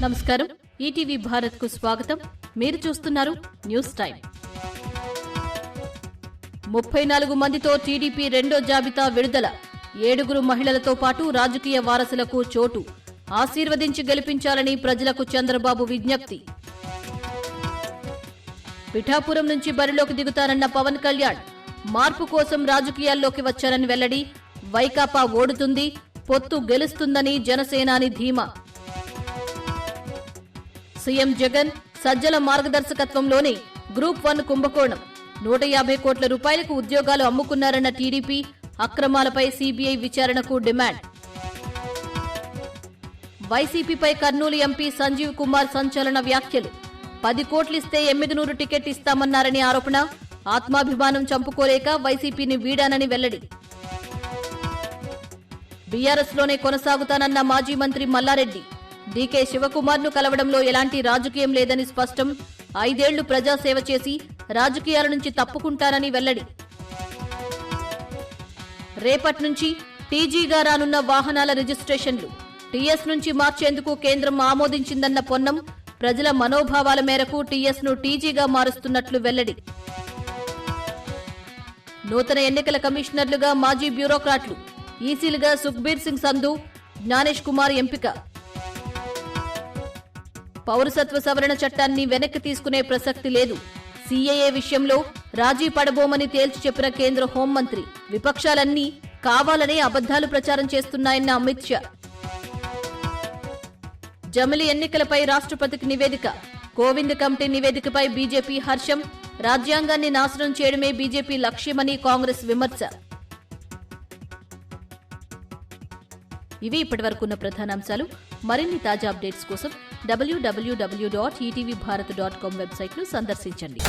నమస్కారం. ఈటీవీ భారత్ కు స్వాగతం. మీరు చూస్తున్నారు న్యూస్ టైం. 34 మందితో టీడీపీ రెండో జాబితా విడుదల. 7 మహిళలతో పాటు రాజకీయ వారసులకు చోటు. ఆశీర్వదించి గెలిపించాలని ప్రజలకు చంద్రబాబు విజ్ఞప్తి. పిఠాపురం నుంచి బరిలోకి దిగుతానన్న పవన్ కళ్యాణ్. మార్పు కోసం రాజకీయాల్లోకి వచ్చారని వెల్లడి. వైకాపా ఓడుతుంది, పొత్తు గెలుస్తుందని జనసేనాని ధీమా. సీఎం జగన్ సజ్జల మార్గదర్శకత్వంలోనే గ్రూప్ 1 కుంభకోణం. 150 కోట్ల రూపాయలకు ఉద్యోగాలు అమ్ముకున్నారన్న టీడీపీ. అక్రమాలపై సీబీఐ విచారణకు డిమాండ్. వైసీపీపై కర్నూలు ఎంపీ సంజీవ్ కుమార్ సంచలన వ్యాఖ్యలు. 10 కోట్లిస్తే ఎమ్మిగనూరు టికెట్ ఇస్తామన్నారని ఆరోపణ. ఆత్మాభిమానం చంపుకోలేక వైసీపీని వీడానని వెల్లడి. బీఆర్ఎస్లోనే కొనసాగుతానన్న మాజీ మంత్రి మల్లారెడ్డి. డీకే శివకుమార్ను కలవడంలో ఎలాంటి రాజకీయం లేదని స్పష్టం. 5 ఏళ్లు ప్రజాసేవ చేసి రాజకీయాల నుంచి తప్పుకుంటానని వెల్లడి. రేపటి నుంచి టీజీగా రానున్న వాహనాల రిజిస్ట్రేషన్లు. టీఎస్ నుంచి మార్చేందుకు కేంద్రం ఆమోదించిందన్న పొన్నం. ప్రజల మనోభావాల మేరకు టీఎస్ను టీజీగా మారుస్తున్నట్లు వెల్లడి. నూతన ఎన్నికల కమిషనర్లుగా మాజీ బ్యూరోక్రాట్లు. ఈసీలుగా సుఖ్బీర్ సింగ్ సంధు, జ్ఞానేష్ కుమార్ ఎంపిక. పౌరసత్వ సవరణ చట్టాన్ని వెనక్కి తీసుకునే ప్రసక్తి లేదు. సీఏఏ విషయంలో రాజీ పడబోమని తేల్చి చెప్పిన కేంద్ర హోంమంత్రి. విపక్షాలన్నీ కావాలనే అబద్దాలు ప్రచారం చేస్తున్నాయన్న అమిత్ షా. జమిలి ఎన్నికలపై రాష్ట్రపతికి నివేదిక. కోవింద్ కమిటీ నివేదికపై బీజేపీ హర్షం. రాజ్యాంగాన్ని నాశనం చేయడమే బీజేపీ లక్ష్యమని కాంగ్రెస్ విమర్శ. ఇవి ఇప్పటివరకున్న ప్రధానాంశాలు. మరిన్ని తాజా అప్డేట్స్ కోసం www.etvbharat.com వెబ్సైట్ను సందర్శించండి.